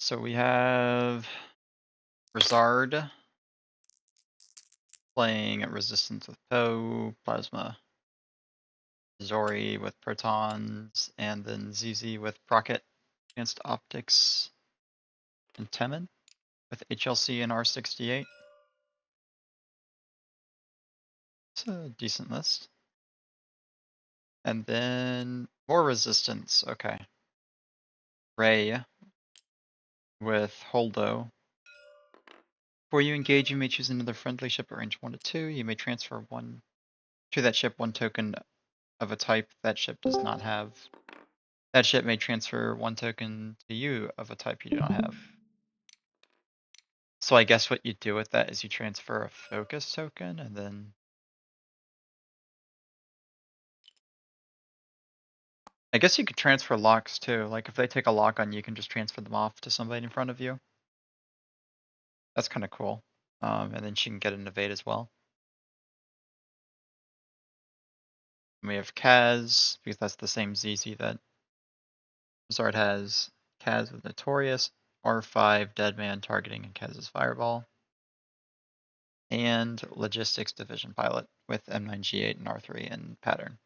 So we have Ryszard playing at Resistance with Poe, Plasma, Zori with Protons, and then ZZ with Procket against Optics and Temin with HLC and R68. It's a decent list. And then more Resistance, okay. Ray with Holdo. Before you engage, you may choose another friendly ship at range 1 to 2. You may transfer to that ship one token of a type that ship does not have. That ship may transfer one token to you of a type you do not have. So I guess what you do with that is you transfer a focus token and then I guess you could transfer locks too. Like if they take a lock on you, you can just transfer them off to somebody in front of you. That's kind of cool. And then she can get an evade as well. And we have Kaz, because that's the same ZZ that Ryszard has. Kaz with Notorious, R5, Deadman targeting and Kaz's Fireball. And Logistics Division Pilot with M9G8 and R3 and Pattern.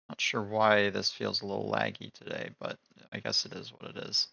Not sure why this feels a little laggy today, but I guess it is what it is.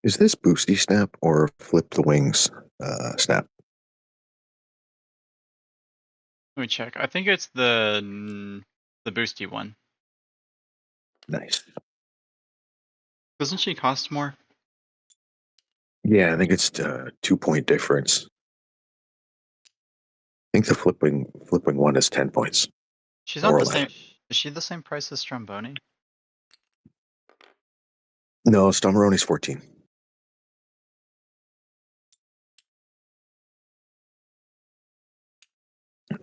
Is this boosty snap or flip the wings snap? Let me check. I think it's the boosty one. Nice. Doesn't she cost more? Yeah, I think it's a 2-point difference. I think the flipping one is 10 points. She's Or not the 11. same. Is she the same price as Stromboni? No, Stommeroni's 14.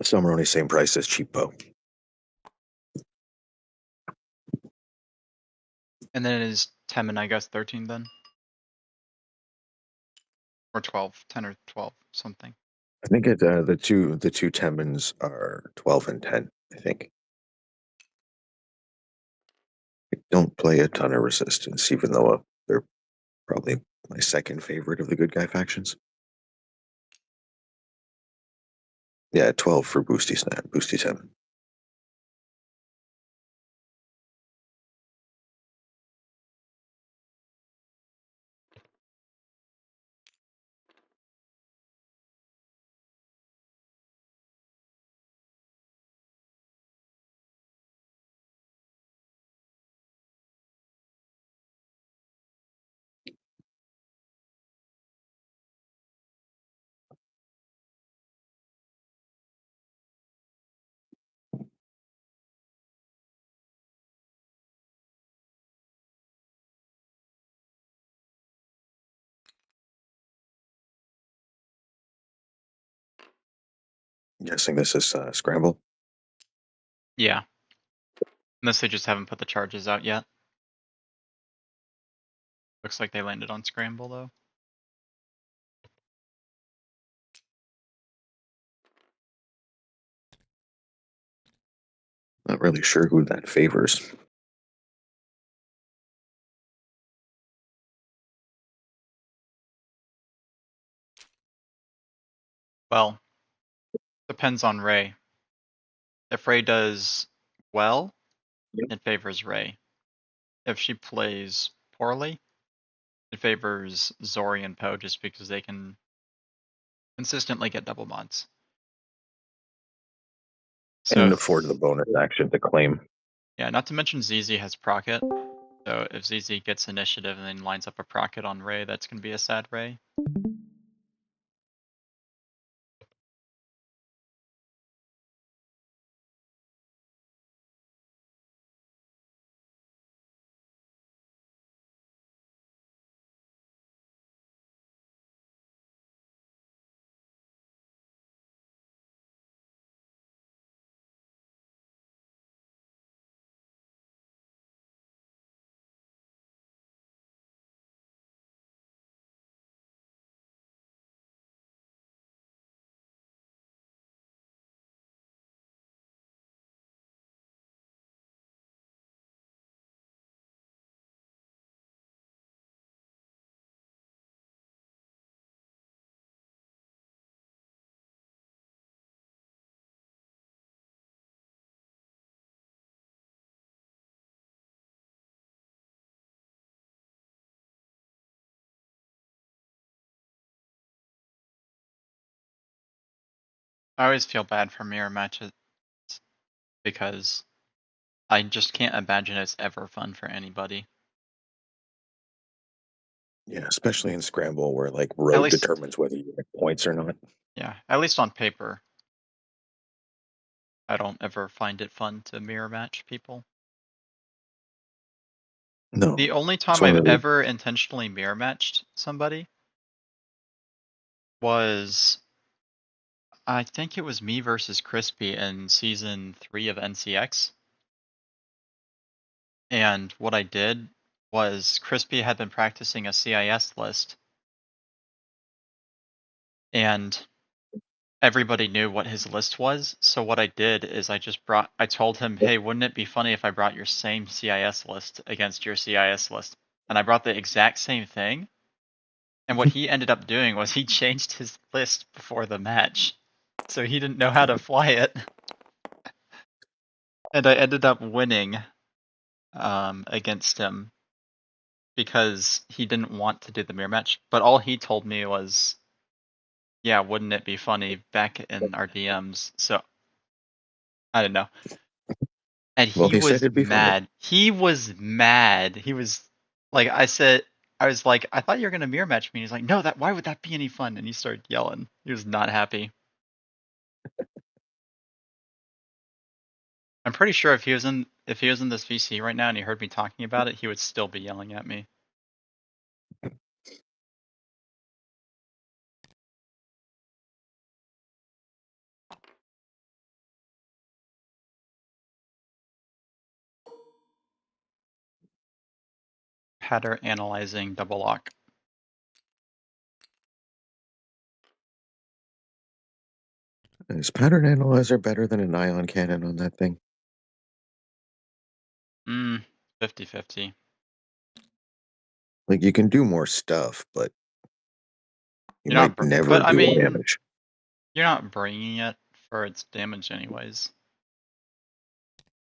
Stommeroni's same price as Cheapo. And then it is 10 and I guess 13 then? Or 12, 10 or 12, something. I think the two Temmans are 12 and 10, I think. I don't play a ton of resistance, even though they're probably my second favorite of the good guy factions. Yeah, 12 for Boosty Snap, Boosty 7. Guessing this is Scramble. Yeah. Unless they just haven't put the charges out yet. Looks like they landed on Scramble, though. Not really sure who that favors. Well, depends on Ray. If Ray does well, Yep. it favors Ray. If she plays poorly, it favors Zori and Poe just because they can consistently get double mods. So And afford the bonus action to claim. yeah, not to mention ZZ has Procket. So if ZZ gets initiative and then lines up a Procket on Ray, that's going to be a sad Ray. I always feel bad for mirror matches because I just can't imagine it's ever fun for anybody. Yeah, especially in Scramble where like At road least, determines whether you get points or not. yeah, at least on paper, I don't ever find it fun to mirror match people. No, The only it's time I've only ever intentionally mirror matched somebody was, I think it was me versus Crispy in season 3 of NCX. And what I did was Crispy had been practicing a CIS list, and everybody knew what his list was. So what I did is I told him, hey, wouldn't it be funny if I brought your same CIS list against your CIS list? And I brought the exact same thing. And what he ended up doing was he changed his list before the match. So he didn't know how to fly it. And I ended up winning against him because he didn't want to do the mirror match. But all he told me was, yeah, wouldn't it be funny back in our DMs? So I don't know. And well, he he said was it'd be funny. mad. He was mad. He was like, I was like, I thought you were gonna mirror match me. He's like, no, why would that be any fun? And he started yelling. He was not happy. I'm pretty sure if he was in this VC right now and he heard me talking about it, he would still be yelling at me. Pattern analyzing double lock. Is Pattern Analyzer better than an ion cannon on that thing? Bit 50-50. Like, you can do more stuff, but you You're not, might never but I do all mean, damage. you're not bringing it for its damage anyways.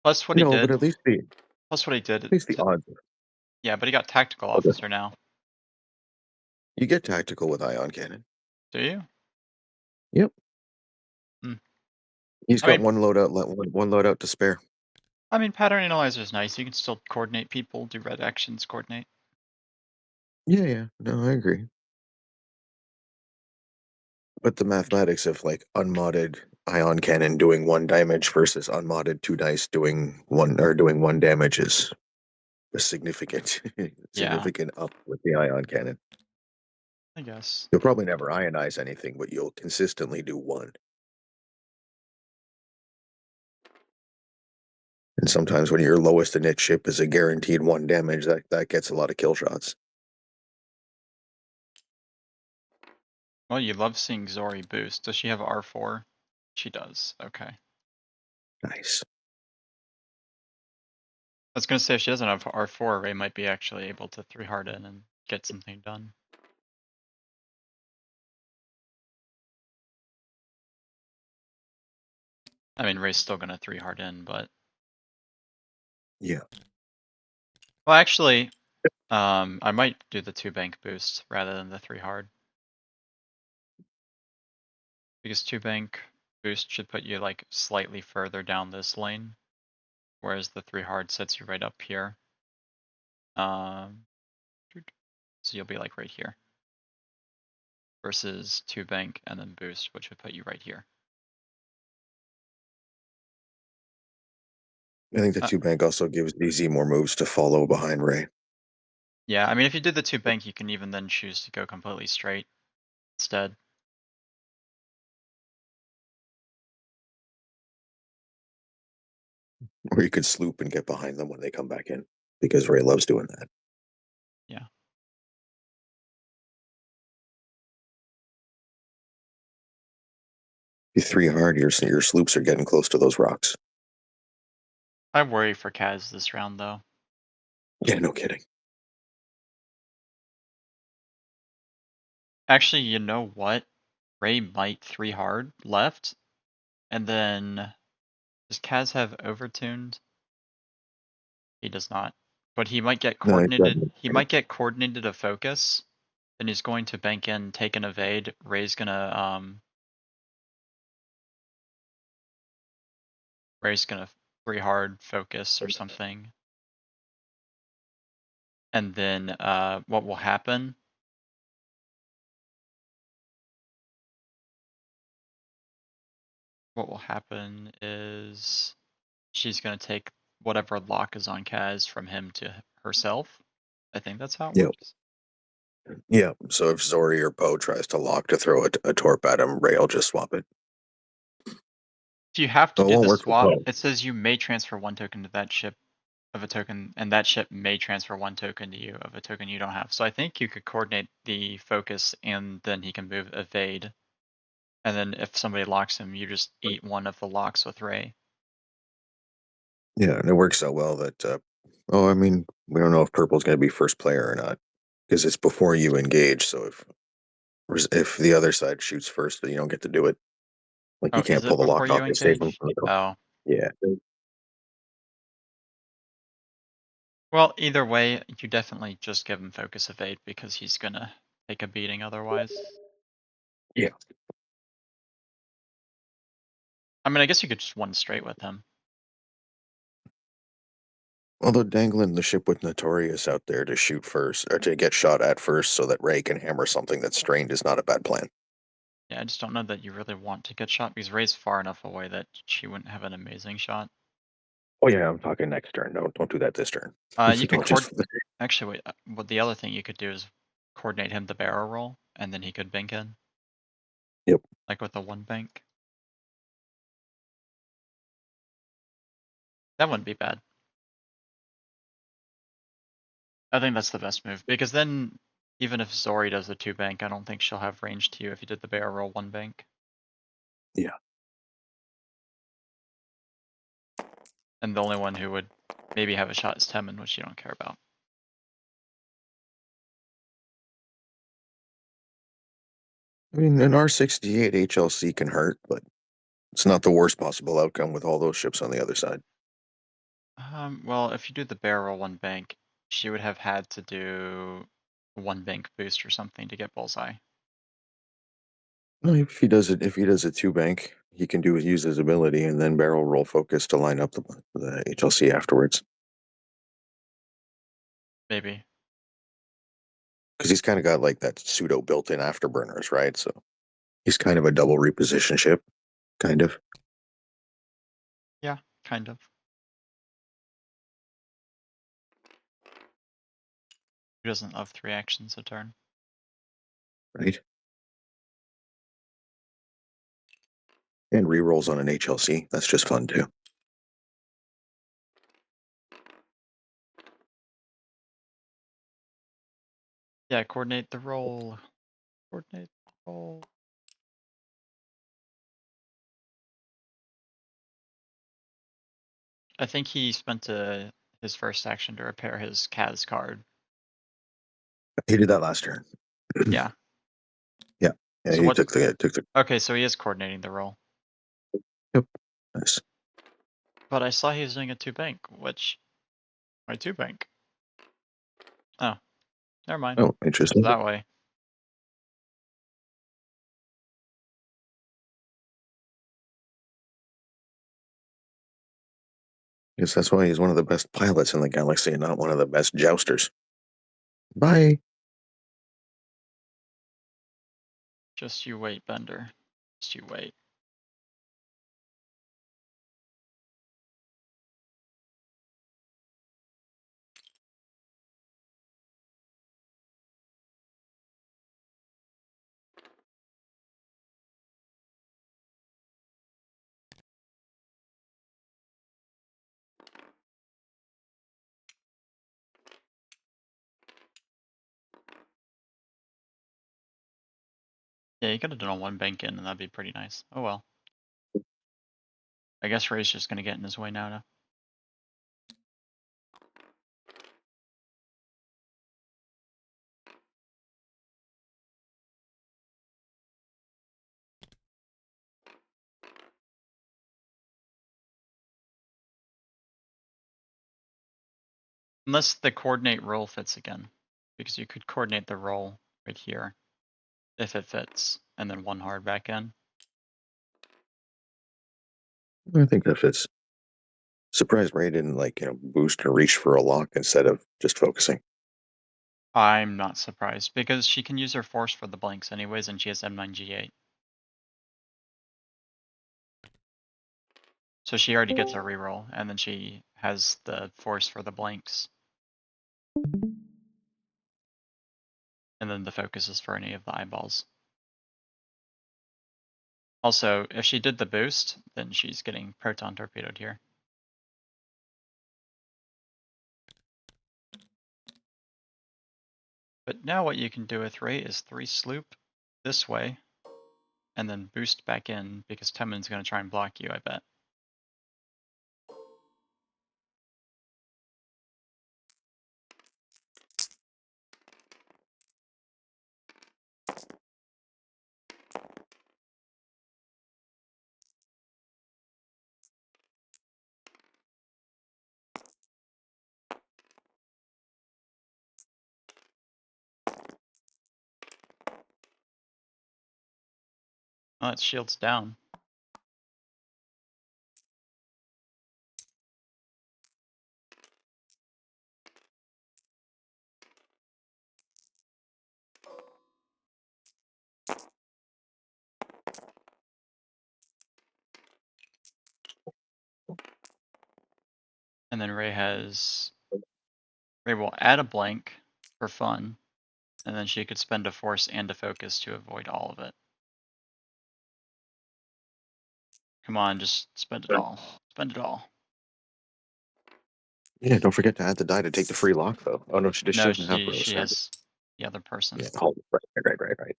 Plus what he No, but did. at least the Plus what he did. odds. Yeah, but he got tactical Okay. officer now. You get tactical with ion cannon. Do you? Yep. Hmm. He's I got mean, one loadout, one loadout to spare. pattern analyzer is nice. You can still coordinate people, do red actions, coordinate. Yeah. No, I agree. But the mathematics of like unmodded ion cannon doing 1 damage versus unmodded 2 dice doing one damage is a significant Yeah, significant up with the ion cannon. I guess. You'll probably never ionize anything, but you'll consistently do 1. And sometimes when your lowest init ship is a guaranteed 1 damage, that gets a lot of kill shots. Well, you love seeing Zori boost. Does she have R4? She does. Okay. Nice. I was gonna say if she doesn't have R4, Ray might be actually able to 3 hard in and get something done. I mean, Ray's still gonna 3 hard in, but Yeah. well, actually, I might do the 2 bank boost rather than the 3 hard. Because 2 bank boost should put you like slightly further down this lane, whereas the 3 hard sets you right up here. So you'll be like right here. Versus 2 bank and then boost, which would put you right here. I think the 2 bank also gives DZ more moves to follow behind Ray. Yeah, I mean, if you did the 2 bank, you can even then choose to go completely straight instead. Or you could sloop and get behind them when they come back in, because Ray loves doing that. Yeah. If you 3 hard, your sloops are getting close to those rocks. I worry for Kaz this round though. Yeah, no kidding. Actually, you know what? Ray might 3 hard left. And then does Kaz have overtuned? He does not. But he might get No, coordinated. He might get coordinated a focus. Then he's going to bank in, take an evade. Ray's gonna 3 hard focus or something. And then what will happen? What will happen is she's gonna take whatever lock is on Kaz from him to herself. I think that's how it Yep. works. Yeah. So if Zori or Poe tries to lock to throw a torp at him, Ray will just swap it. If you have to Well, it do won't the work for swap, Poe. it says you may transfer 1 token to that ship of a token, and that ship may transfer 1 token to you of a token you don't have. So I think you could coordinate the focus and then he can move evade. And then if somebody locks him, you just eat 1 of the locks with Ray. Yeah, and it works so well that. I mean, we don't know if Purple's going to be first player or not, because it's before you engage. So if the other side shoots first, then you don't get to do it. Like, you Oh, can't is pull it the before lock you off and save them engage? from the call. Oh. Yeah. Well, either way, you definitely just give him focus evade because he's gonna take a beating otherwise. Yeah. I mean, I guess you could just 1 straight with him. Although dangling the ship with Notorious out there to shoot first, or to get shot at first so that Ray can hammer something that's strained is not a bad plan. Yeah, I just don't know that you really want to get shot because Ray's far enough away that she wouldn't have an amazing shot. Oh yeah, I'm talking next turn. Don't do that this turn. You could Don't actually wait. What the other thing you could do is coordinate him the barrel roll, and then he could bank in. Yep. Like with the 1 bank. That wouldn't be bad. I think that's the best move because then even if Zori does the 2 bank, I don't think she'll have range to you if you did the barrel roll 1 bank. Yeah. And the only one who would maybe have a shot as Temin, which you don't care about. I mean, an R68 HLC can hurt, but it's not the worst possible outcome with all those ships on the other side. Well, if you do the barrel one bank, she would have had to do one bank boost or something to get bullseye. No, if he does a two bank, he can use his ability and then barrel roll focus to line up the HLC afterwards. Maybe. Because he's kind of got like that pseudo built-in afterburners, right? So he's kind of a double reposition ship, kind of. Yeah, kind of. Who doesn't love 3 actions a turn? Right? And rerolls on an HLC. That's just fun too. Yeah, coordinate the roll. Coordinate the roll. I think he spent his first action to repair his Kaz card. He did that last turn. Yeah. Yeah. Yeah, So he what? took the. Okay, so he is coordinating the roll. Yep. Nice. But I saw he was doing a 2 bank, which my 2 bank. Oh, never mind. Oh, interesting. That way. Yes, that's why he's one of the best pilots in the galaxy and not one of the best jousters. Bye. Just you wait, Bender. Just you wait. Yeah, you could have done a 1 bank in, and that'd be pretty nice. Oh well. I guess Ray's just gonna get in his way now. Unless the coordinate roll fits again. Because you could coordinate the roll right here. If it fits. And then 1 hard back in. I think that fits. Surprised Ray didn't boost or reach for a lock instead of just focusing. I'm not surprised. Because she can use her force for the blanks anyways, and she has M9G8. So she already gets a reroll, and then she has the force for the blanks. And then the focus is for any of the eyeballs. Also, if she did the boost, then she's getting proton torpedoed here. But now what you can do with Ray is 3 sloop this way, and then boost back in, because Temin's going to try and block you, I bet. Oh, it shields down. And then Ray will add a blank for fun, and then she could spend a force and a focus to avoid all of it. Come on, just spend it all. Spend it all. Yeah, don't forget to add the die to take the free lock, though. Oh no, she No, doesn't have she Rose. has the other person. Yeah, right.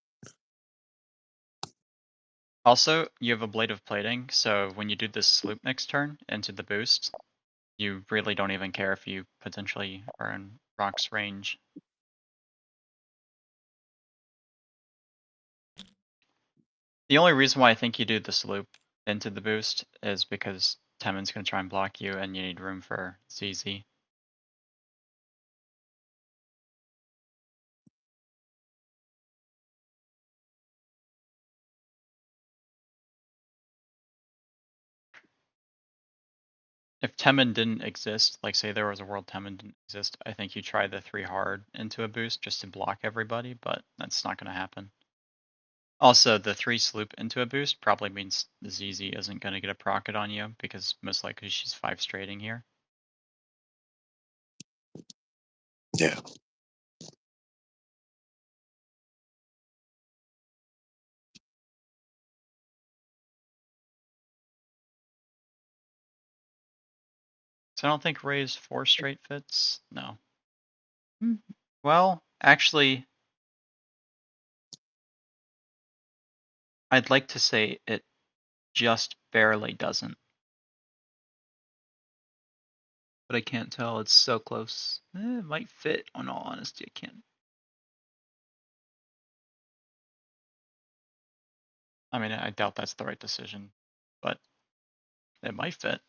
Also, you have a blade of plating, so when you do this sloop next turn into the boost, you really don't even care if you potentially are in Rock's range. The only reason why I think you do this loop into the boost is because Temen's going to try and block you and you need room for ZZ. If Temen didn't exist, like say there was a world Temen didn't exist, I think you try the 3 hard into a boost just to block everybody, but that's not going to happen. Also, the 3 sloop into a boost probably means the ZZ isn't going to get a procket on you because most likely she's 5 straighting here. Yeah. So I don't think Ray's 4 straight fits. No. Well, actually, I'd like to say it just barely doesn't. But I can't tell. It's so close. It might fit, in all honesty. I can't. I mean, I doubt that's the right decision, but it might fit.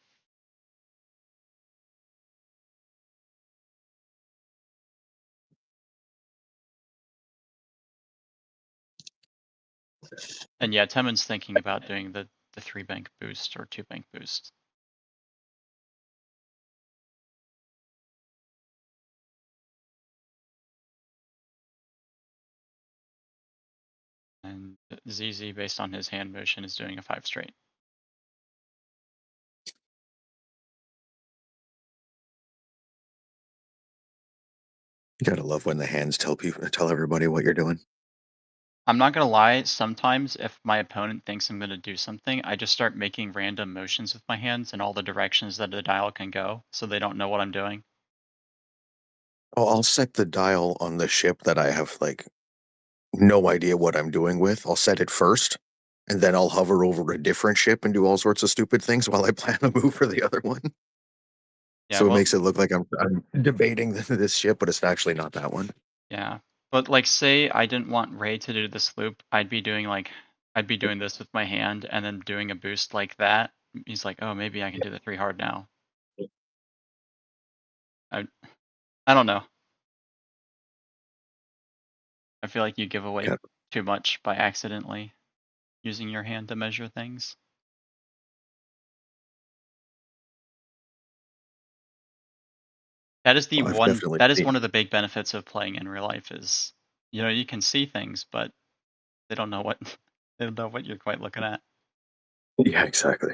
And yeah, Temen's thinking about doing the 3 bank boost or 2 bank boost. And ZZ, based on his hand motion, is doing a 5 straight. You gotta love when the hands tell everybody what you're doing. I'm not gonna lie, sometimes if my opponent thinks I'm gonna do something, I just start making random motions with my hands in all the directions that the dial can go, so they don't know what I'm doing. Oh, I'll set the dial on the ship that I have like no idea what I'm doing with. I'll set it first, and then I'll hover over a different ship and do all sorts of stupid things while I plan a move for the other one. Yeah, So it well, makes it look like I'm debating this ship, but it's actually not that one. yeah. But like say I didn't want Ray to do this loop, I'd be doing this with my hand and then doing a boost like that. He's like, oh, maybe I can do the 3 hard now. I I don't know. I feel like you give away Yeah, too much by accidentally using your hand to measure things. That is the I've one definitely that is seen. one of the big benefits of playing in real life is, you can see things, but they don't know what they don't know what you're quite looking at. Yeah, exactly.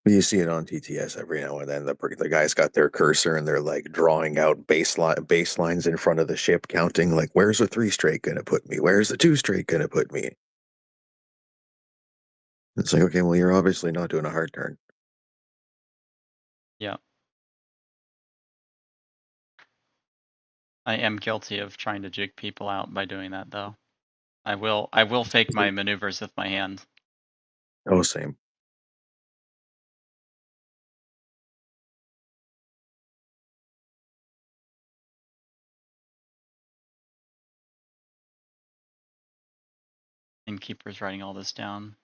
You see it on TTS every now and then. The guys got their cursor and they're like drawing out baselines in front of the ship, counting like, where's the 3 straight gonna put me? Where's the 2 straight gonna put me? It's like, okay, well, you're obviously not doing a hard turn. Yeah. I am guilty of trying to jig people out by doing that though. I will fake my maneuvers with my hand. Oh, same. Innkeeper's writing all this down.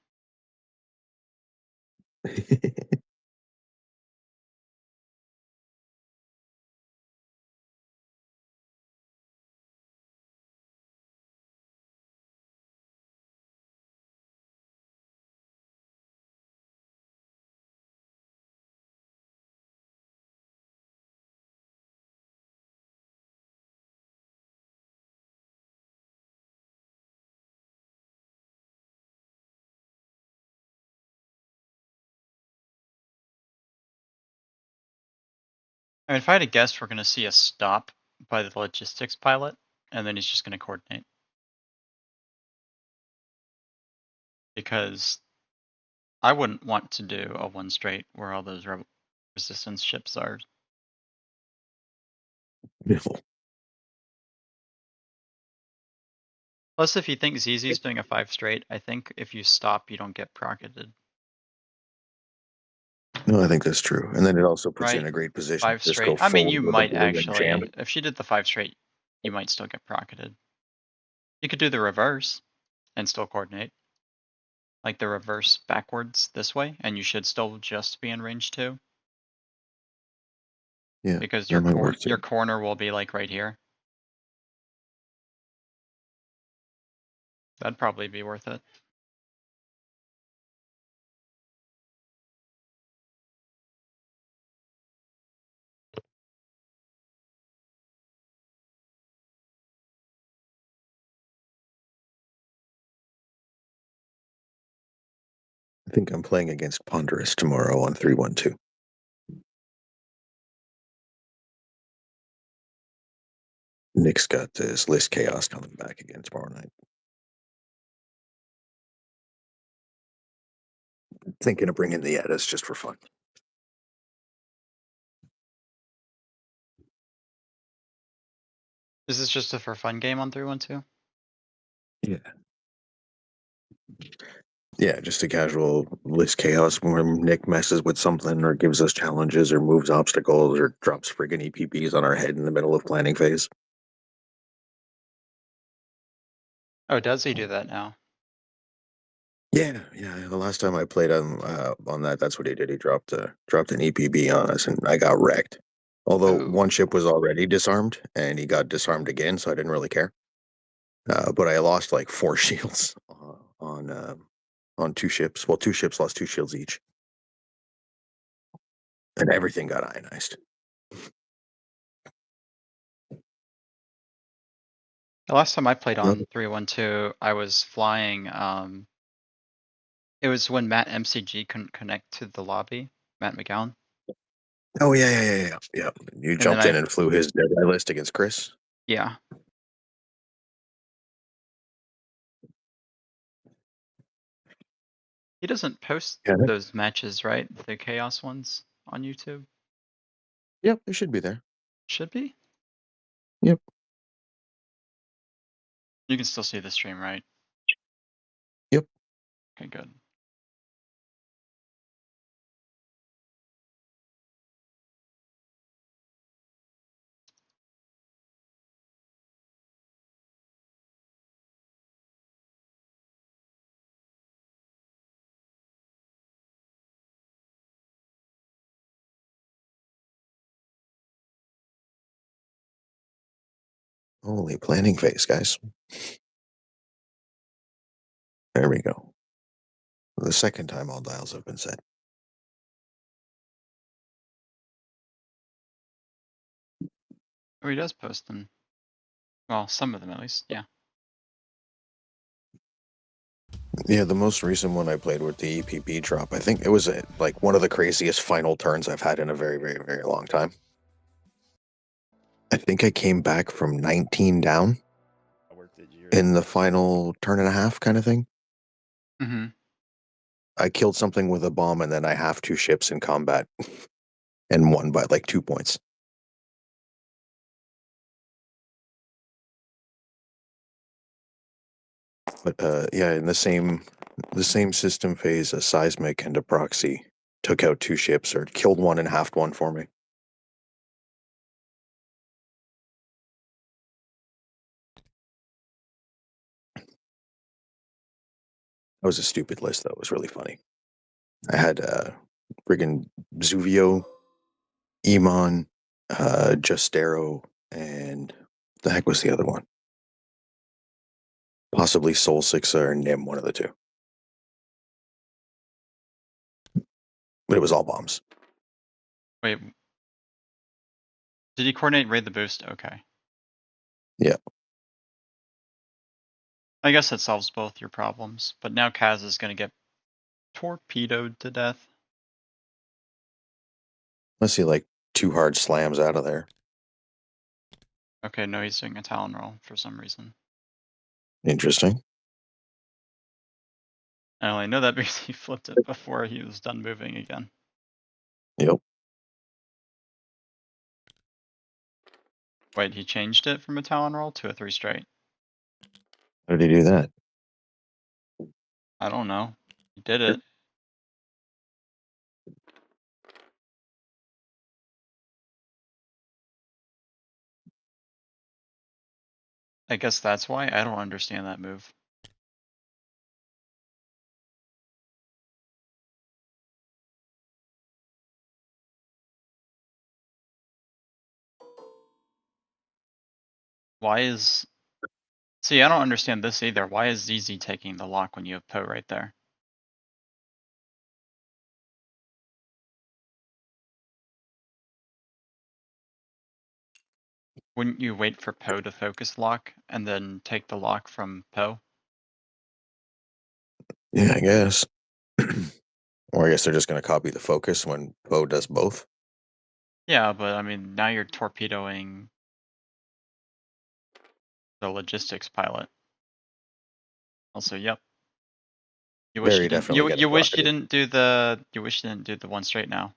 I mean, if I had to guess, we're gonna see a stop by the logistics pilot, and then he's just gonna coordinate. Because I wouldn't want to do a 1 straight where all those resistance ships are. No. Plus, if you think ZZ's doing a 5 straight, I think if you stop, you don't get procketed. No, I think that's true. And then it also puts you in Right? a great position 5 to just go straight. I mean, full you with a might blue and jam. actually, if she did the 5 straight, you might still get procketed. You could do the reverse and still coordinate. Like the reverse backwards this way, and you should still just be in range 2. Yeah, Because that might work your too. corner will be like right here. That'd probably be worth it. I think I'm playing against Ponderous tomorrow on 312. Nick's got this list chaos coming back again tomorrow night. Thinking of bringing the Eddas just for fun. Is this just a for fun game on 312? Yeah. Yeah, just a casual list chaos where Nick messes with something or gives us challenges or moves obstacles or drops friggin' EPPs on our head in the middle of planning phase. Oh, does he do that now? Yeah. The last time I played on that, that's what he did. He dropped an EPB on us, and I got wrecked. Although one Oh. ship was already disarmed, and he got disarmed again, so I didn't really care. But I lost like 4 shields on 2 ships. Well, 2 ships lost 2 shields each, and everything got ionized. The last time I played No. on 312, I was flying, it was when Matt MCG couldn't connect to the lobby, Matt McGowan. Oh yeah. You And then jumped in and flew his dead eye list against Chris. yeah. He doesn't post Yeah. those matches, right? The chaos ones on YouTube? Yep, it should be there. Should be? Yep. You can still see the stream, right? Yep. Okay, good. Holy planning phase, guys. There we go. The second time all dials have been set. Oh, he does post them. Well, some of them at least, yeah. Yeah, the most recent one I played with the EPP drop, I think it was like one of the craziest final turns I've had in a very, very, very long time. I think I came back from 19 down in the final turn and a half kind of thing. Mm-hmm. I killed something with a bomb and then I have 2 ships in combat and won by like 2 points. But yeah, in the same system phase, a seismic and a proxy took out 2 ships or killed one and halved one for me. That was a stupid list, though. It was really funny. I had friggin' Zuvio, Emon, Justero, and the heck was the other one? Possibly Soul Sixer or Nim, one of the two. But it was all bombs. Wait. Did he coordinate raid the boost? Okay. Yeah. I guess that solves both your problems, but now Kaz is gonna get torpedoed to death. Unless he like 2 hard slams out of there. Okay, no, he's doing a Talon roll for some reason. Interesting. I only know that because he flipped it before he was done moving again. Yep. Wait, he changed it from a Talon roll to a 3 straight. How did he do that? I don't know. He did it. I guess that's why I don't understand that move. Why is... See, I don't understand this either. Why is ZZ taking the lock when you have Poe right there? Wouldn't you wait for Poe to focus lock and then take the lock from Poe? Yeah, I guess. Or I guess they're just going to copy the focus when Poe does both. Yeah, but I mean, now you're torpedoing the logistics pilot. Also, yep. You wish Very you didn't. definitely getting You wish you rocketed. didn't do the. You wish you didn't do the one straight now.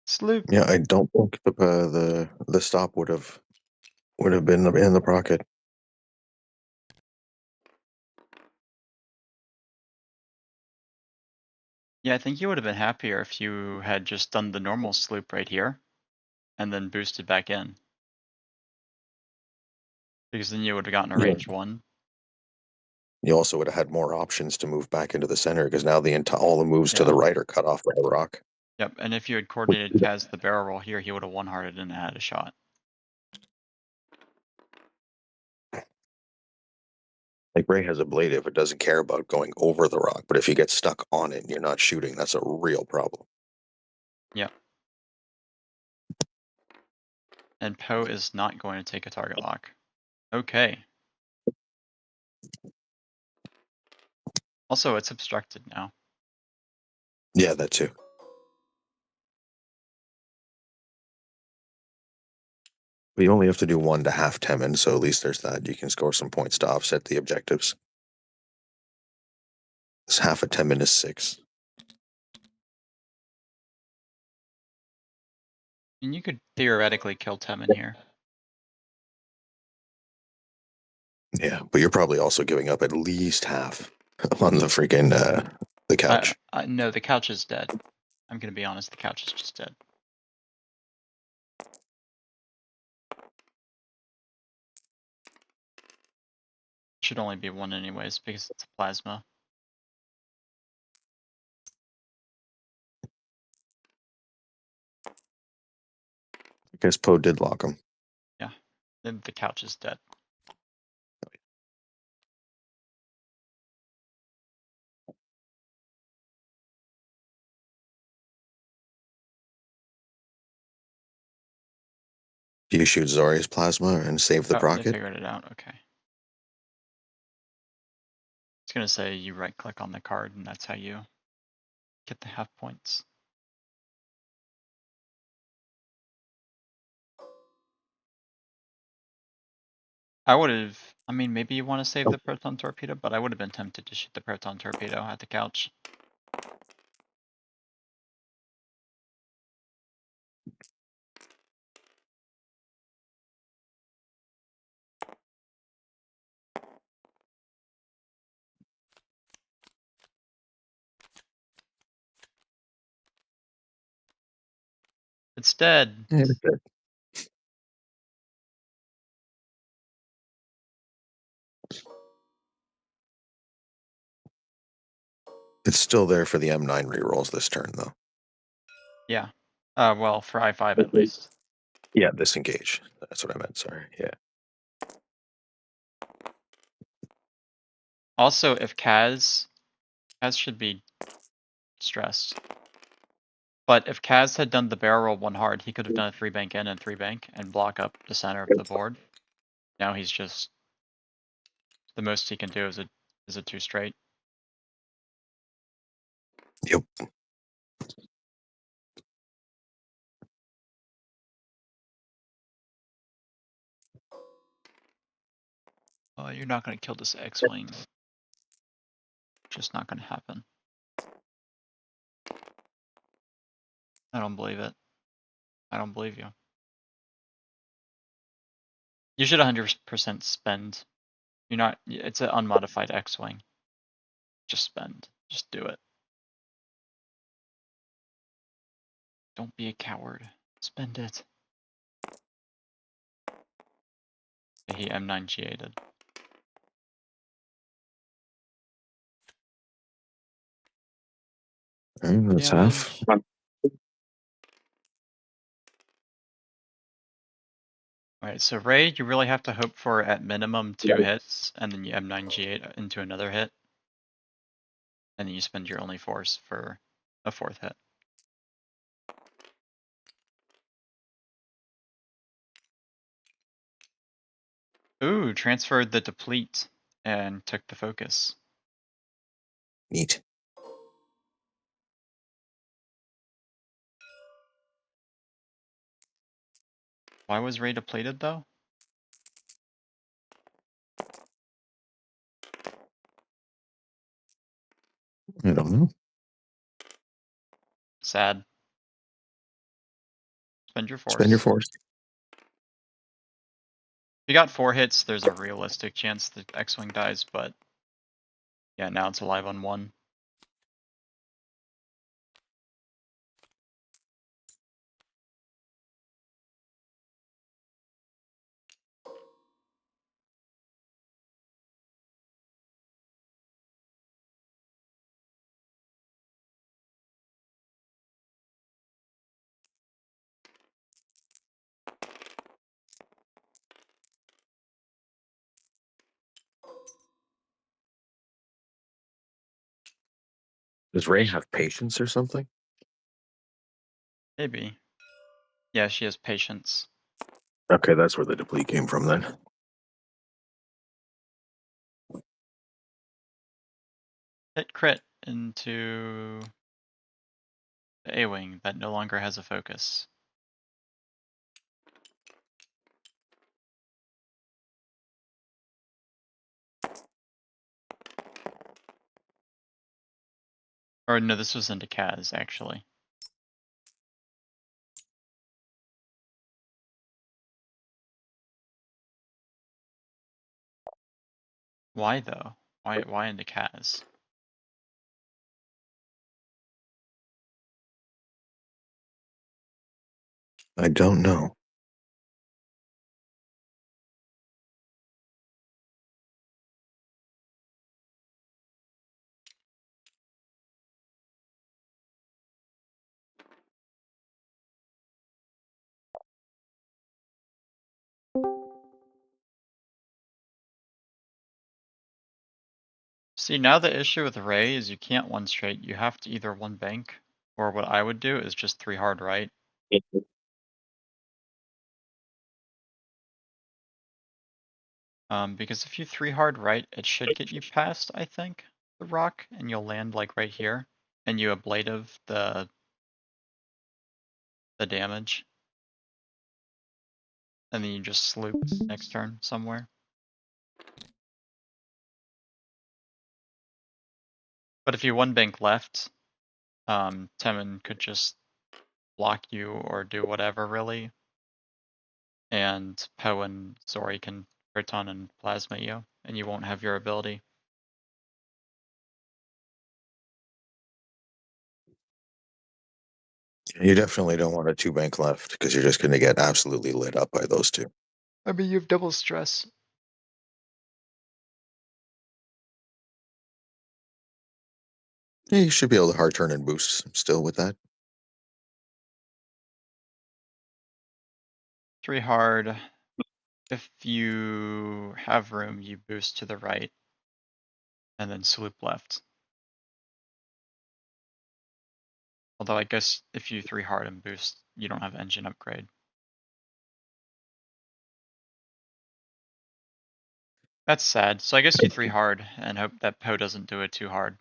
Sloop. Yeah, I don't think the stop would have been in the pocket. Yeah, I think you would have been happier if you had just done the normal sloop right here, and then boosted back in. Because then you would have gotten a Yeah. range one. You also would have had more options to move back into the center because now all the moves to Yeah. the right are cut off by the rock. Yep, and if you had coordinated Kaz the barrel roll here, he would have one-hearted and had a shot. Like Ray has a blade if it doesn't care about going over the rock, but if you get stuck on it and you're not shooting, that's a real problem. Yep. And Poe is not going to take a target lock. Okay. Also, it's obstructed now. Yeah, that too. But you only have to do 1 to half Temin, so at least there's that. You can score some points to offset the objectives. This half a Temin is 6. And you could theoretically kill Temin here. Yeah, but you're probably also giving up at least half on the freaking the couch. No, the couch is dead. I'm gonna be honest, the couch is just dead. Should only be one anyways, because it's a plasma. I guess Poe did lock him. Yeah, then the couch is dead. Do you shoot Zori's plasma and save the Oh, they rocket? figured it out, okay. It's gonna say you right click on the card and that's how you get the half points. I would have, I mean, maybe you want to save Oh. the proton torpedo, but I would have been tempted to shoot the proton torpedo at the couch. It's dead. Yeah, it's dead. It's still there for the M9 rerolls this turn, though. Yeah. Well, for I5 at least. Yeah, disengage. That's what I meant. Sorry. Yeah. Also, if Kaz should be stressed. But if Kaz had done the barrel roll one hard, he could have done a 3-bank in and 3-bank and block up the center of the board. Now he's just, the most he can do is a 2 straight. Yep. You're not going to kill this X-Wing. Just not going to happen. I don't believe it. I don't believe you. You should 100% spend. You're not. It's an unmodified X-wing. Just spend. Just do it. Don't be a coward. Spend it. He M9G8'd. That's half. Damage. Alright, so Ray, you really have to hope for at minimum 2 hits, and then you M9G8 into another hit. And then you spend your only force for a 4th hit. Ooh, transferred the deplete and took the focus. Neat. Why was Ray depleted though? I don't know. Sad. Spend your force. Spend your force. If you got 4 hits, there's a realistic chance the X-Wing dies, but yeah, now it's alive on 1. Does Ray have patience or something? Maybe. Yeah, she has patience. Okay, that's where the deplete came from then. Hit crit into the A-Wing that no longer has a focus. Or no, this was into Kaz, actually. Why though? Why into Kaz? I don't know. See, now the issue with Ray is you can't 1 straight. You have to either 1 bank, or what I would do is just 3 hard right. Because if you 3 hard right, it should get you past, I think, the rock, and you'll land like right here, and you ablative the damage. And then you just sloop next turn somewhere. But if you 1 bank left, Temin could just block you or do whatever really. And Poe and Zori can Proton and Plasma you, and you won't have your ability. You definitely don't want a 2 bank left because you're just going to get absolutely lit up by those 2. I mean, you have double stress. Yeah, you should be able to hard turn and boost still with that. 3 hard. If you have room, you boost to the right, and then swoop left. Although I guess if you 3 hard and boost, you don't have engine upgrade. That's sad. So I guess you 3 hard and hope that Poe doesn't do it too hard.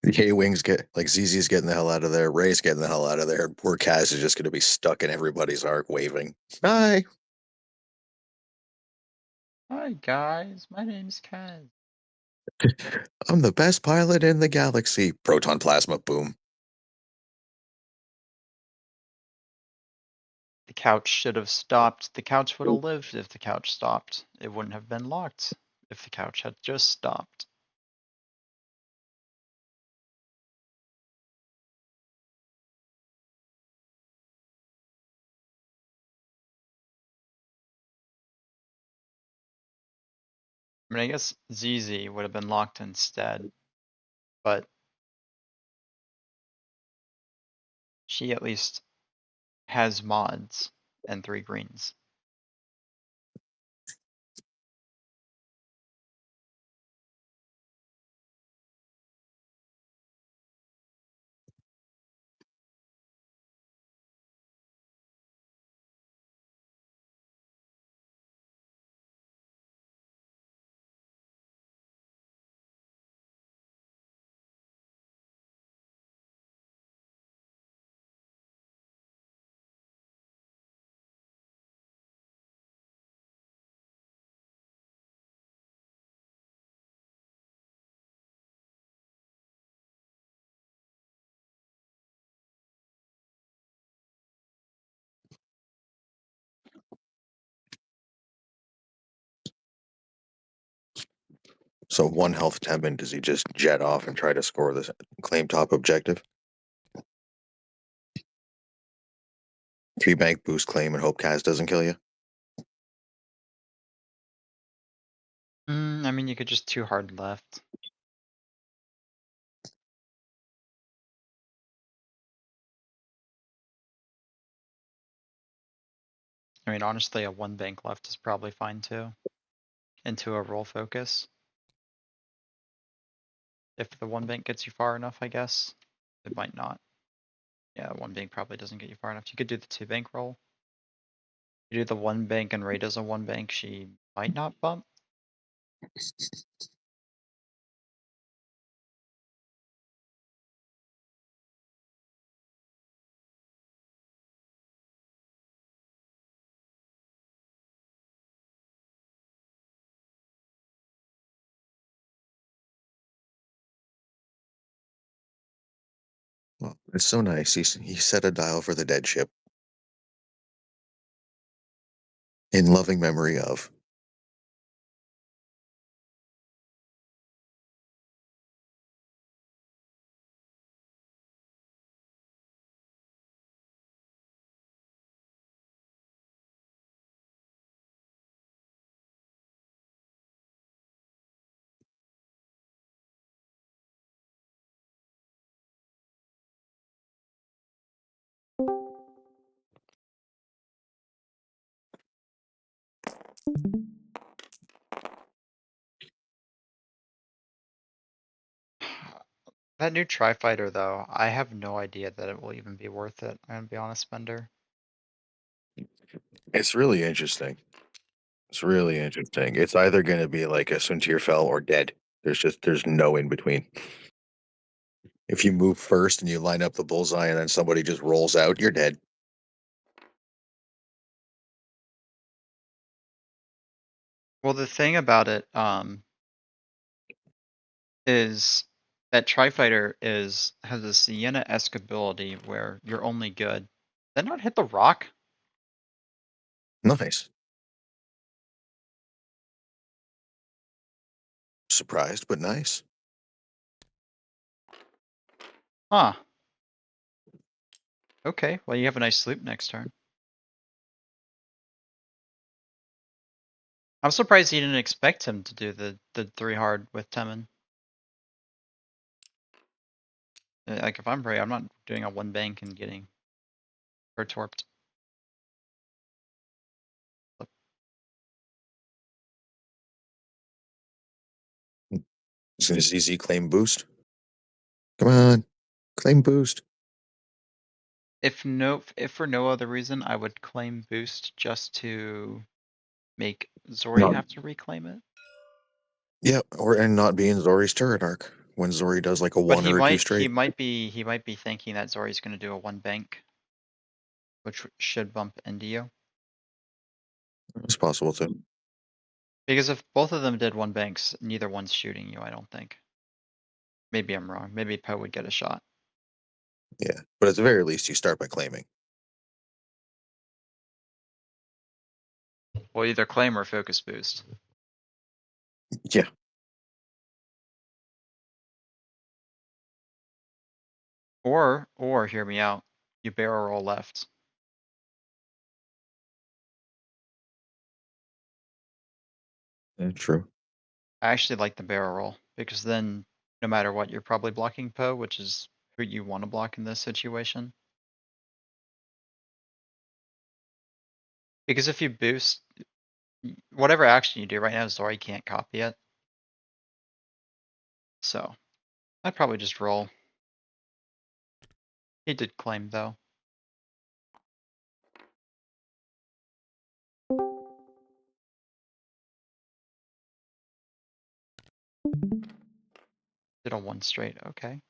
The A-Wings get, like, ZZ's getting the hell out of there, Ray's getting the hell out of there, and poor Kaz is just going to be stuck in everybody's arc waving. Bye! Hi guys, my name's Kaz. I'm the best pilot in the galaxy. Proton plasma, boom. The couch should have stopped. The couch would have lived if the couch stopped. It wouldn't have been locked if the couch had just stopped. I mean, I guess ZZ would have been locked instead, but she at least has mods and 3 greens. So 1 health Temin, does he just jet off and try to score this claim top objective? 3 bank boost claim and hope Kaz doesn't kill you? I mean, you could just 2 hard left. I mean, honestly, a 1 bank left is probably fine too. Into a roll focus. If the 1 bank gets you far enough, I guess. It might not. Yeah, 1 bank probably doesn't get you far enough. You could do the 2 bank roll. You do the 1 bank and Ray does a 1 bank, she might not bump. Well, it's so nice. He set a dial for the dead ship. In loving memory of. That new Tri-Fighter though, I have no idea that it will even be worth it, I'm gonna be honest, Bender. It's really interesting. It's really interesting. It's either going to be like a Suntir fell or dead. There's no in between. If you move first and you line up the bullseye and then somebody just rolls out, you're dead. Well, the thing about it, is that Tri-Fighter has a Sienna-esque ability where you're only good. Did that not hit the rock? Nice. Surprised, but nice. Huh. Okay, well you have a nice sleep next turn. I'm surprised he didn't expect him to do the 3 hard with Temin. Like if I'm Ray, I'm not doing a 1 bank and getting pertorped. As soon as ZZ claim boost. Come on. Claim boost. If for no other reason, I would claim boost just to make Zori No. have to reclaim it. Yeah, and not be in Zori's turret arc when Zori does like a But 1 or a 2 straight. he might be thinking that Zori's gonna do a 1 bank, which should bump into you. It's possible too. Because if both of them did 1 banks, neither one's shooting you, I don't think. Maybe I'm wrong. Maybe Poe would get a shot. Yeah, but at the very least, you start by claiming. Well, either claim or focus boost. Yeah. Or hear me out. You barrel roll left. True. I actually like the barrel roll because then no matter what, you're probably blocking Poe, which is who you want to block in this situation. Because if you boost, whatever action you do right now, Zori can't copy it. So I'd probably just roll. He did claim though. Did a 1 straight, okay.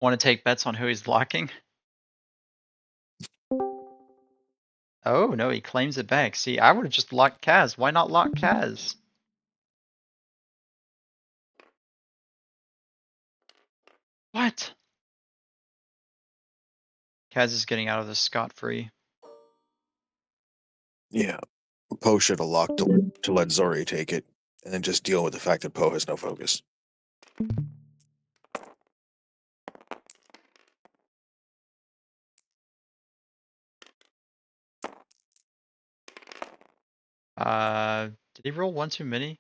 Want to take bets on who he's blocking? Oh no, he claims it back. See, I would have just locked Kaz. Why not lock Kaz? What? Kaz is getting out of this scot-free. Yeah. Poe should have locked to let Zori take it, and then just deal with the fact that Poe has no focus. Did he roll 1 too many?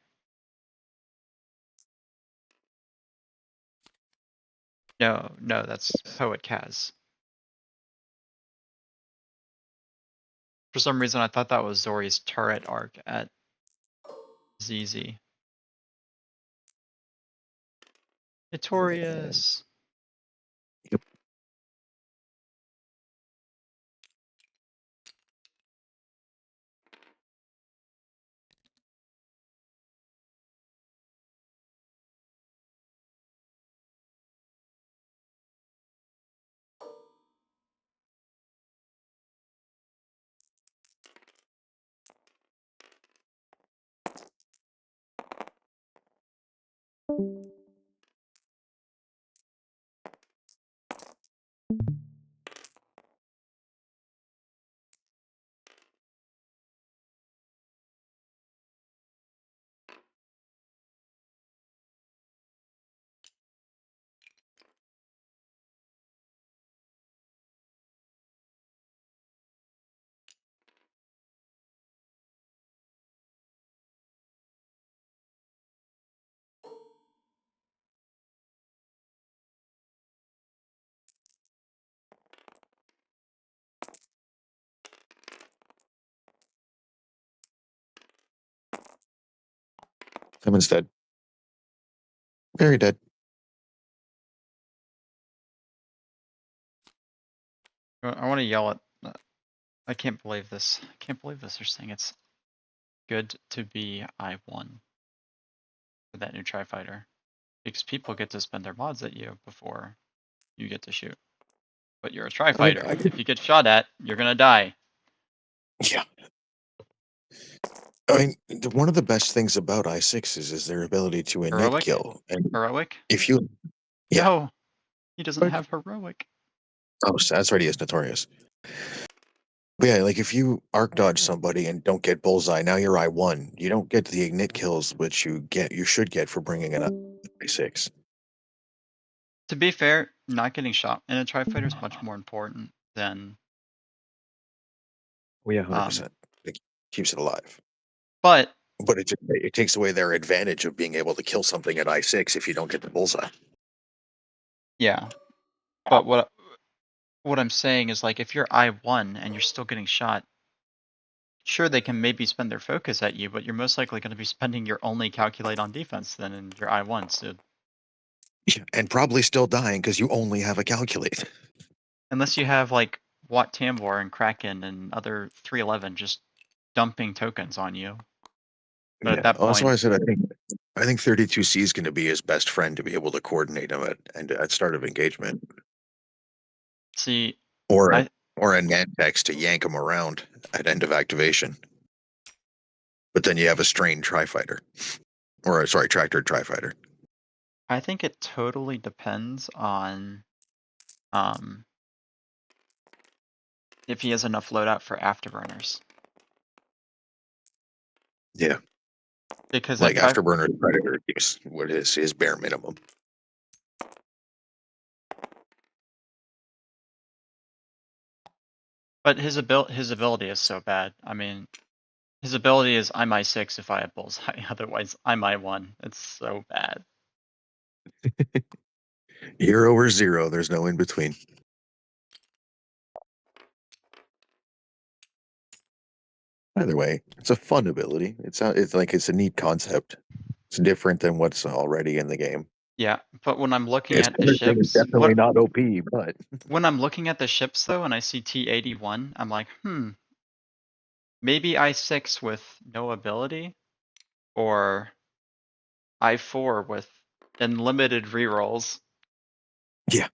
No, that's Poet Kaz. For some reason, I thought that was Zori's turret arc at ZZ. Notorious. Yep. Someone's dead. Very dead. I want to yell at. I can't believe this. I can't believe this. They're saying it's good to be I1 for that new Tri-Fighter. Because people get to spend their mods at you before you get to shoot. But you're a Tri-Fighter. If you get shot at, you're gonna die. Yeah. I mean, one of the best things about I6s is their ability to init Heroic? kill. And Heroic? if you, yeah. No, he doesn't But- have heroic. Oh, so that's right, he is notorious. But yeah, like if you arc dodge somebody and don't get bullseye, now you're I1. You don't get the ignit kills, which you should get for bringing in a I6. To be fair, not getting shot in a Tri-Fighter is much more important than. Well, yeah, 100%. It keeps it alive. But But it takes away their advantage of being able to kill something at I6 if you don't get the bullseye. yeah, but what I'm saying is like if you're I1 and you're still getting shot, sure they can maybe spend their focus at you, but you're most likely going to be spending your only calculate on defense then in your I1. So Yeah, and probably still dying because you only have a calculate. unless you have like Watt Tambor and Kraken and other 311 just dumping tokens on you. But at that That's why point, I said I think 32C is going to be his best friend to be able to coordinate him at start of engagement, see, or I or a Nantex to yank him around at end of activation. But then you have a strained tri-fighter, or sorry, tractored tri-fighter. I think it totally depends on um if he has enough loadout for afterburners. Yeah. Because Like if I Afterburner Predator is what is his bare minimum. but his ability is so bad. I mean, his ability is I'm I6 if I have bullseye, otherwise I'm I1. It's so bad. Hero or zero, there's no in between. Either way, it's a fun ability. It's a neat concept. It's different than what's already in the game. Yeah, but when I'm looking It's at the ships, definitely not OP, but when I'm looking at the ships though, and I see T81, I'm like, maybe I6 with no ability, or I4 with unlimited rerolls. yeah.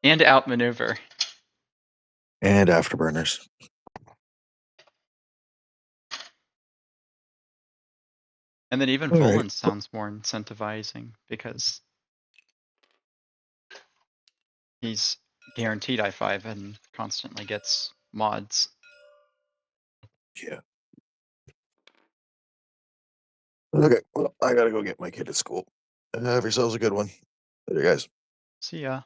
And outmaneuver. And Afterburners. And then even All right. Volan sounds more incentivizing because he's guaranteed I5 and constantly gets mods. Yeah. Okay. Well, I gotta go get my kid at school. Have yourselves a good one. Later, guys. See ya.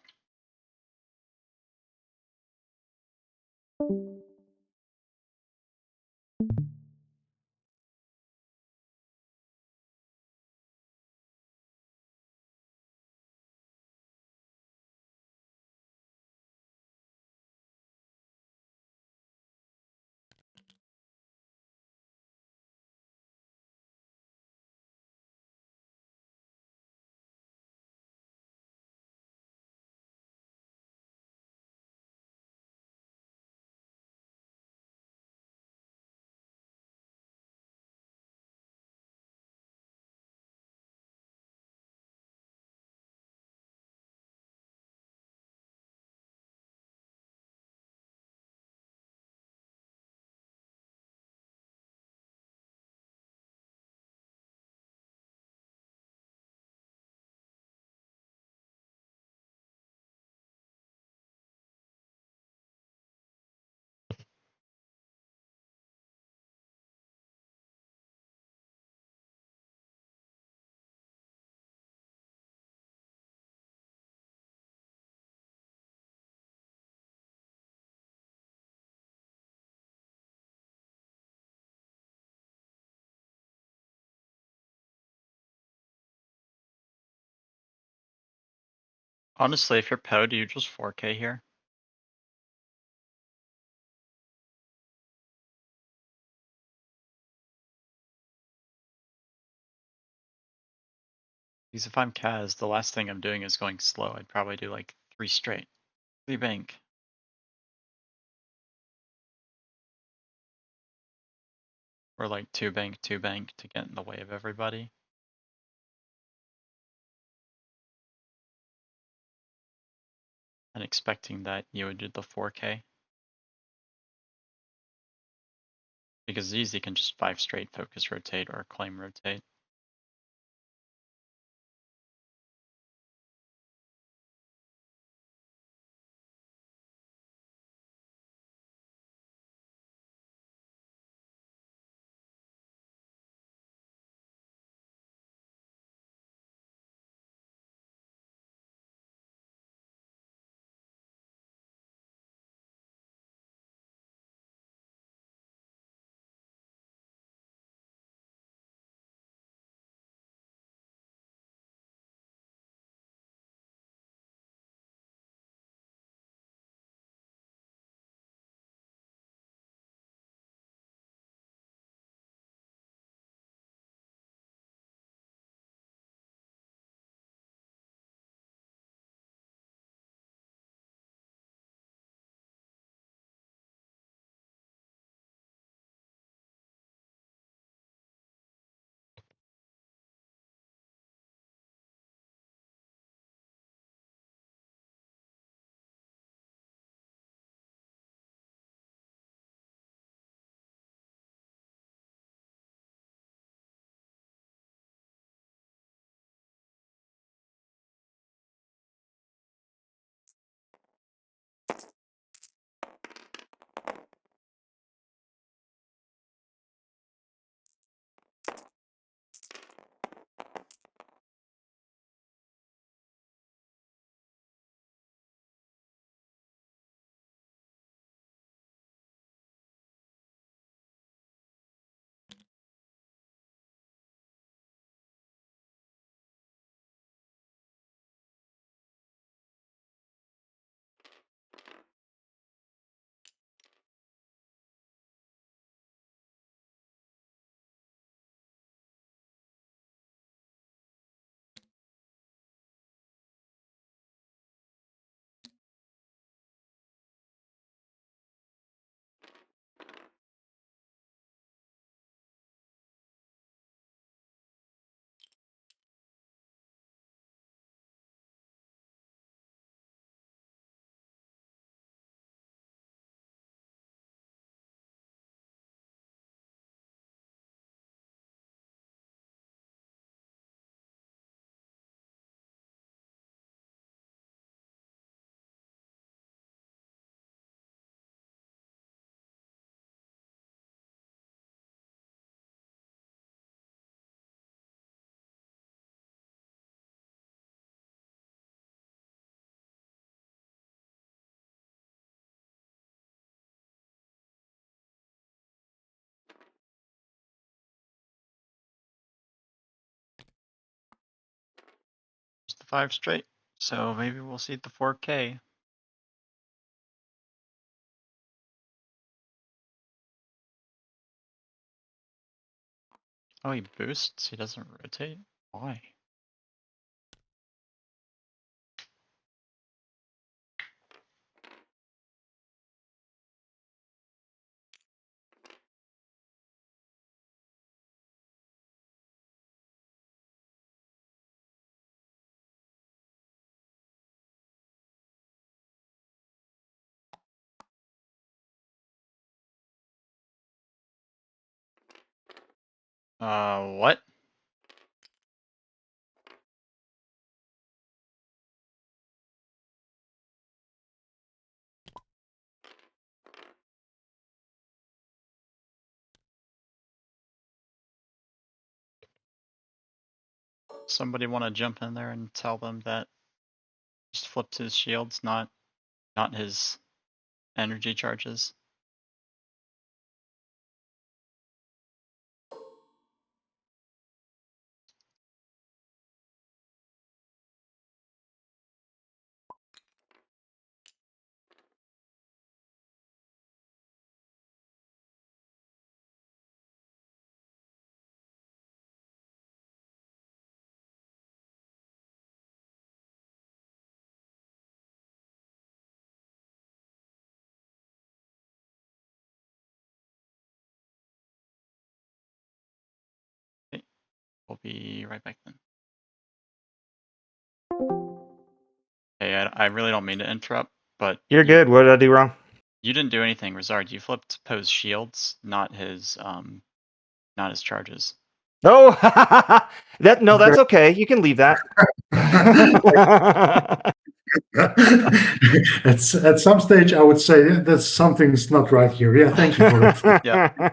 Honestly, if you're PO, do you just 4K here? Because if I'm Kaz, the last thing I'm doing is going slow. I'd probably do like 3 straight. 3 bank. Or like 2 bank, 2 bank to get in the way of everybody. And expecting that you would do the 4K. Because easy can just 5 straight focus rotate or claim rotate. 5 straight. So maybe we'll see the 4K. Oh, he boosts? He doesn't rotate? Why? What? Somebody want to jump in there and tell them that just flipped his shields, not his energy charges. Okay, we'll be right back then. Hey, I really don't mean to interrupt, but You're good. What did I do wrong? You didn't do anything, Ryszard. You flipped Poe's shields, not his charges. Oh, that's okay. You can leave that. At some stage, I would say that something's not right here. Yeah, thank you for that. Yeah.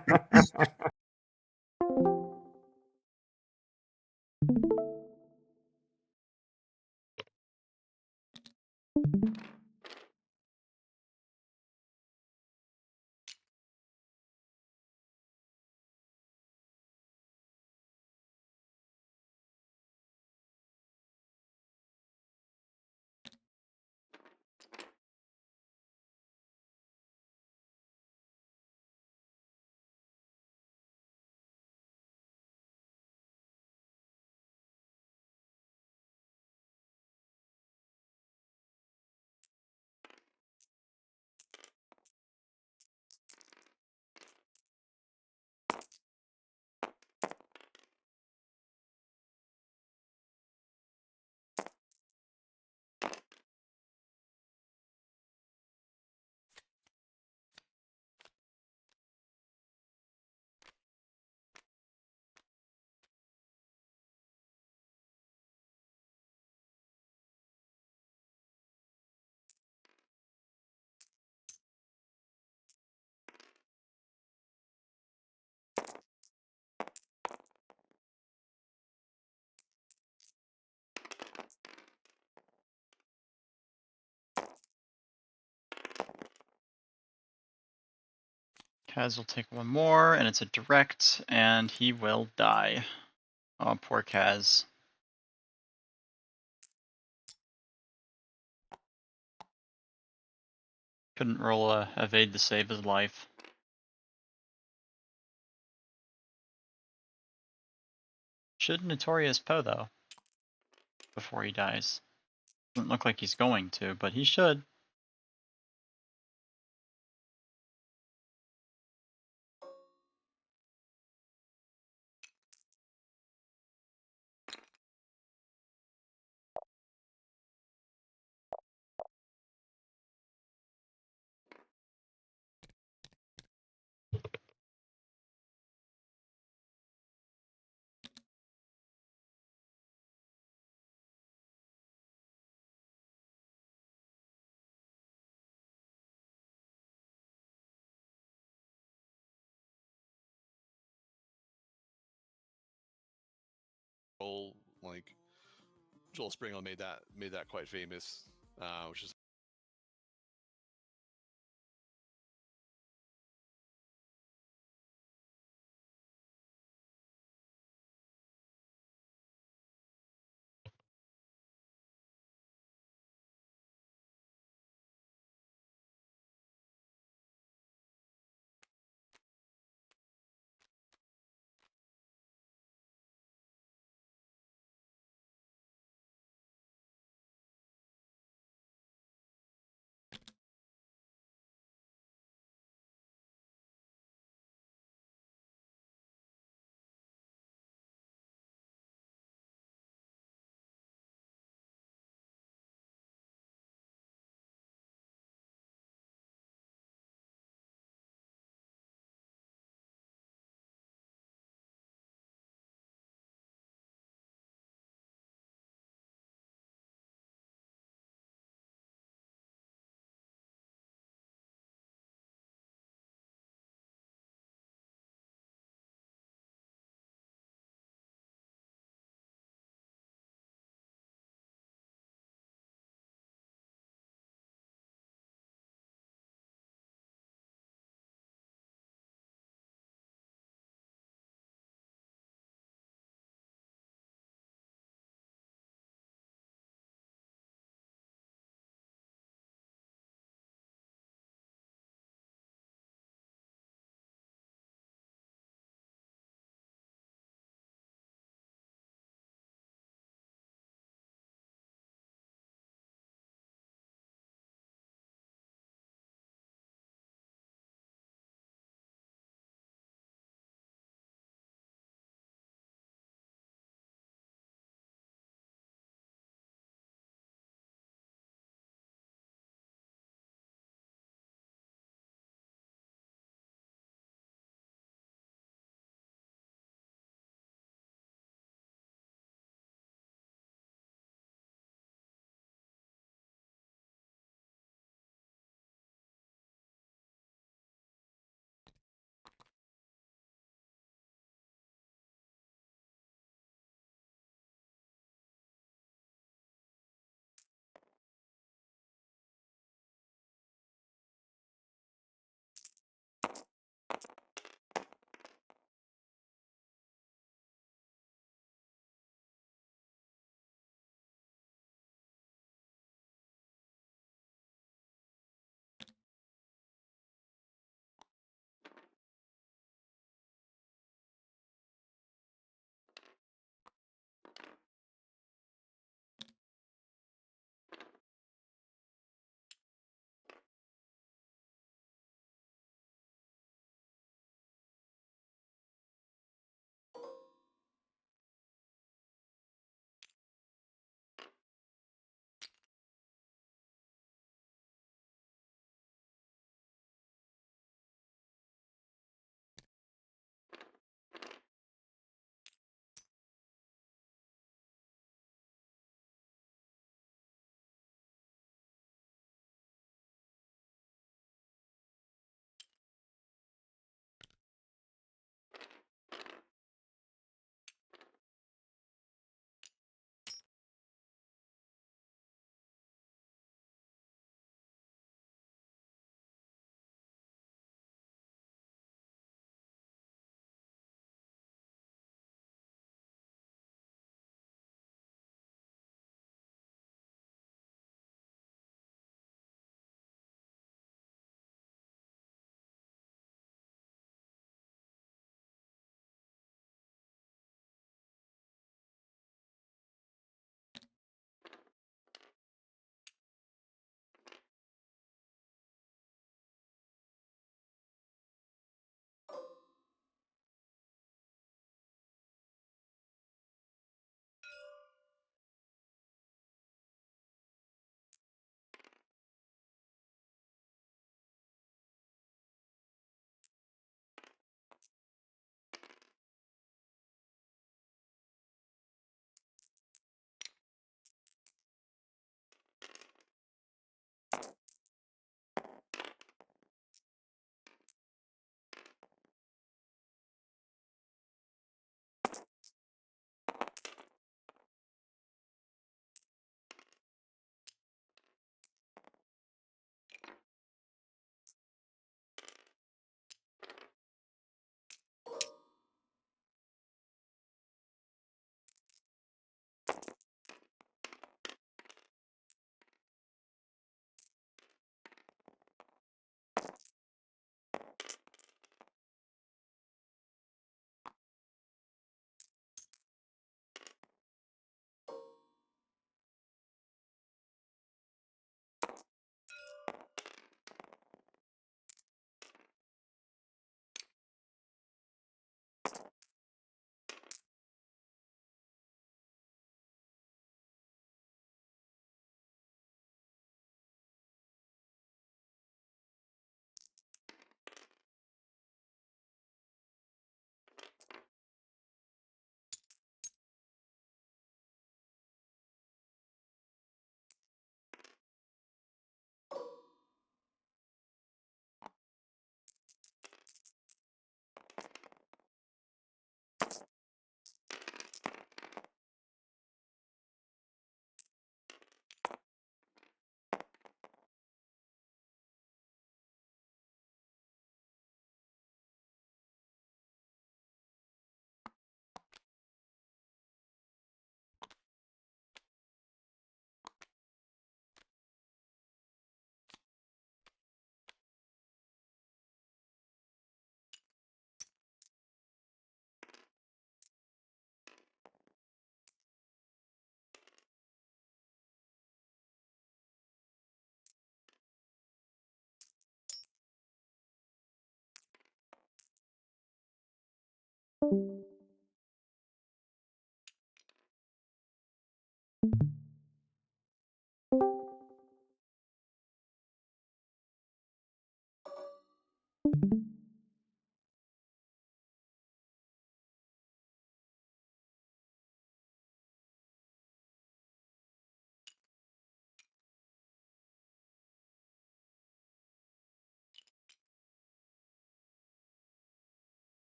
Kaz will take one more, and it's a direct, and he will die. Oh, poor Kaz. Couldn't roll a evade to save his life. Should Notorious Poe, though, before he dies. Doesn't look like he's going to, but he should. Like Joel Springel made that quite famous, which is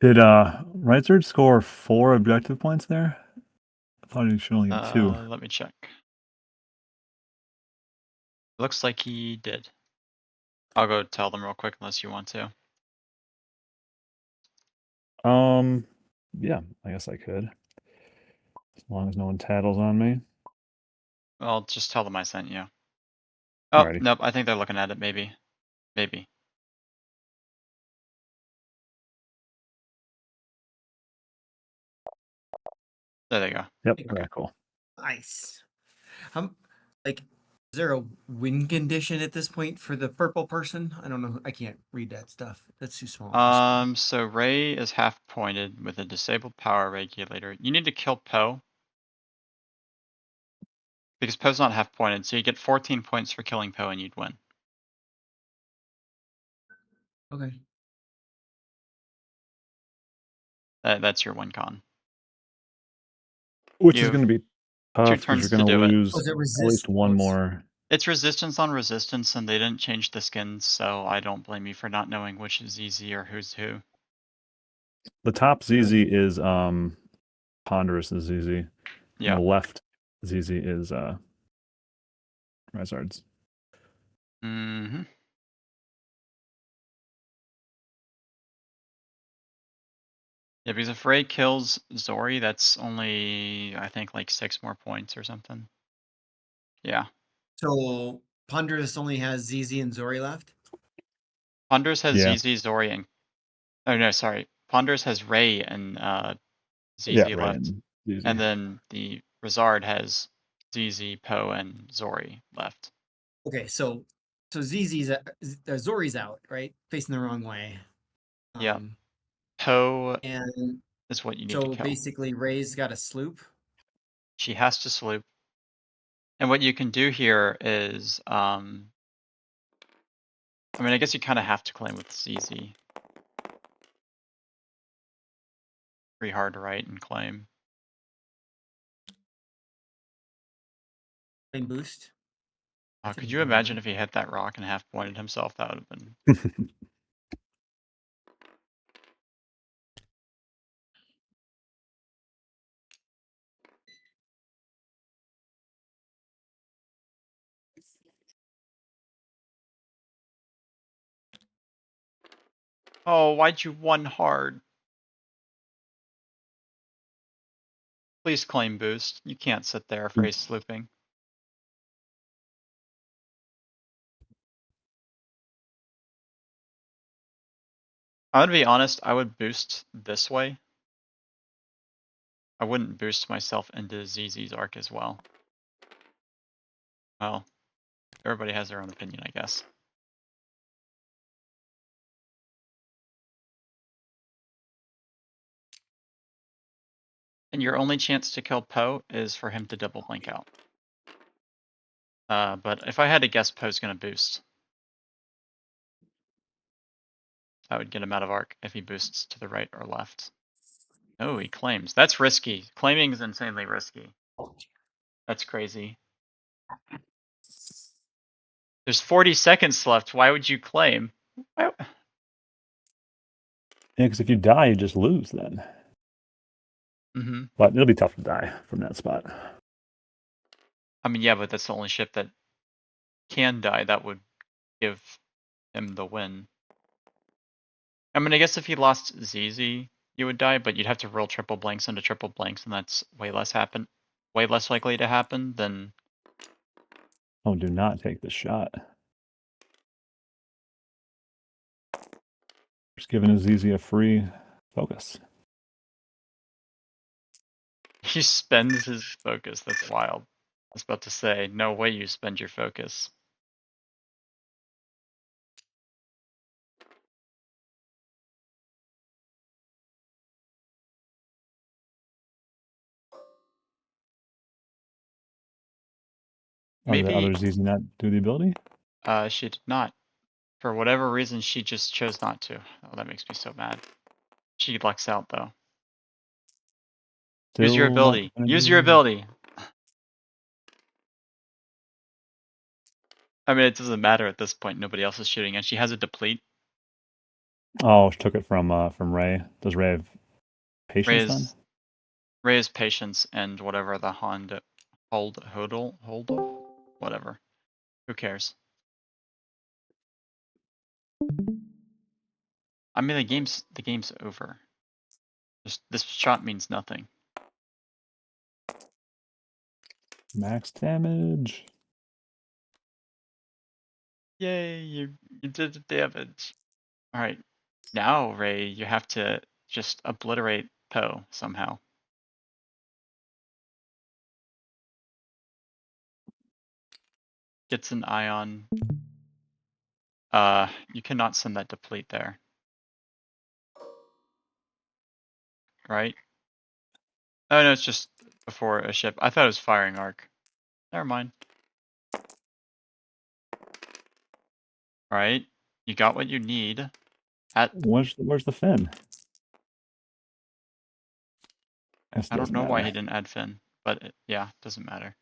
Did Ryszard score 4 objective points there? I thought he should only get 2. Let me check. Looks like he did. I'll go tell them real quick unless you want to. Yeah, I guess I could. As long as no one tattles on me. I'll just tell them I sent you. Oh, Alrighty. nope, I think they're looking at it, maybe. Maybe. There they go. Yep. Okay, cool. Nice. Like, is there a win condition at this point for the purple person? I don't know. I can't read that stuff. That's too small. on the screen. So Ray is half pointed with a disabled power regulator. You need to kill Poe. Because Poe's not half pointed, so you get 14 points for killing Poe and you'd win. Okay. That's your win con. Which You is going to be two tough because turns you're to going to do it. lose Was it at resist? least one more. It's resistance on resistance, and they didn't change the skins, so I don't blame you for not knowing which is easy or who's who. The top ZZ is Ponderous is ZZ. And Yeah. the left ZZ is Ryszard's. Mm-hmm. Yeah, because if Ray kills Zori, that's only, I think, like 6 more points or something. Yeah. So Ponderous only has ZZ and Zori left. Ponderous has Yeah. ZZ, Zori, and... Oh, no, sorry. Ponderous has Ray and ZZ Yeah, right. left. And ZZ. And then the Ryszard has ZZ, Poe, and Zori left. Okay, so ZZ's Zori's out, right? Facing the wrong way. Yeah. Poe And is what you need so to kill. basically, Ray's got a sloop. She has to sloop. And what you can do here is, I mean, I guess you kind of have to claim with ZZ. Pretty hard to write and claim. Claim boost. I think Could we you can do imagine that. if he hit that rock and half pointed himself? That would have been... Oh, why'd you one hard? Please claim boost. You can't sit there for a slooping. I'm gonna be honest, I would boost this way. I wouldn't boost myself into ZZ's arc as well. Well, everybody has their own opinion, I guess. And your only chance to kill Poe is for him to double blink out. But if I had to guess, Poe's gonna boost. I would get him out of arc if he boosts to the right or left. Oh, he claims. That's risky. Claiming is insanely risky. That's crazy. There's 40 seconds left. Why would you claim? Why... Yeah, because if you die, you just lose then. Mm-hmm. But it'll be tough to die from that spot. I mean, yeah, but that's the only ship that can die. That would give him the win. I mean, I guess if he lost ZZ, you would die, but you'd have to roll triple blanks into triple blanks, and that's way less likely to happen than... Oh, do not take the shot. Just giving his ZZ a free focus. He spends his focus. That's wild. I was about to say, no way you spend your focus. Oh, did the Maybe other ZZ not do the ability? she did not. For whatever reason, she just chose not to. Oh, that makes me so mad. She lucks out, though. Use your Still ability. not gonna Use do- your ability. I mean, it doesn't matter at this point. Nobody else is shooting, and she has a deplete. Oh, she took it from Ray. Does Ray have patience then? Ray has patience and whatever the hold, whatever. Who cares? I mean, the game's over. This shot means nothing. Max damage. Yay, you did the damage. Alright. Now, Ray, you have to just obliterate Poe somehow. gets an ion. You cannot send that deplete there. Right? Oh no, it's just before a ship. I thought it was firing arc. Never mind. Alright. You got what you need. Where's the fin? I don't know why he didn't add fin, but yeah, doesn't matter.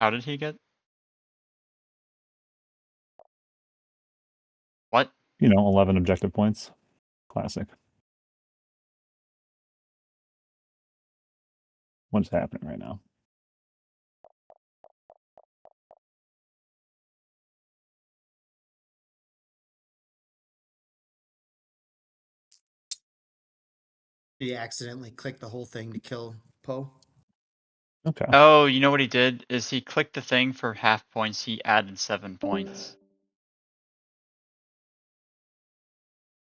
How did he get? What? 11 objective points. Classic. What's happening right now? Did he accidentally click the whole thing to kill Poe? Okay. Oh, you know what he did? Is he clicked the thing for half points, he added 7 points.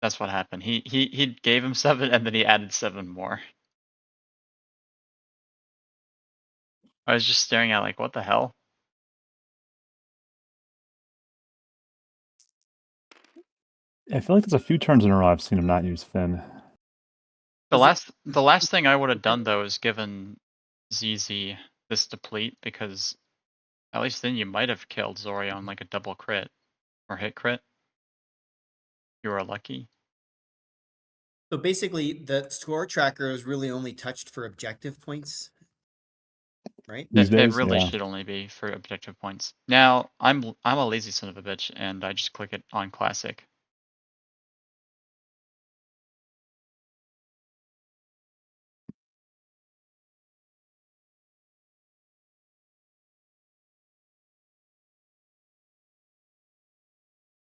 That's what happened. He gave him 7 and then he added 7 more. I was just staring at like, what the hell? I feel like there's a few turns in a row I've seen him not use fin. The last thing I would have done though is given ZZ this deplete, because at least then you might have killed Zoria on like a double crit or hit crit. You were lucky. So basically, the score tracker is really only touched for objective points, right? These It days, really yeah. should only be for objective points. Now I'm a lazy son of a bitch and I just click it on classic.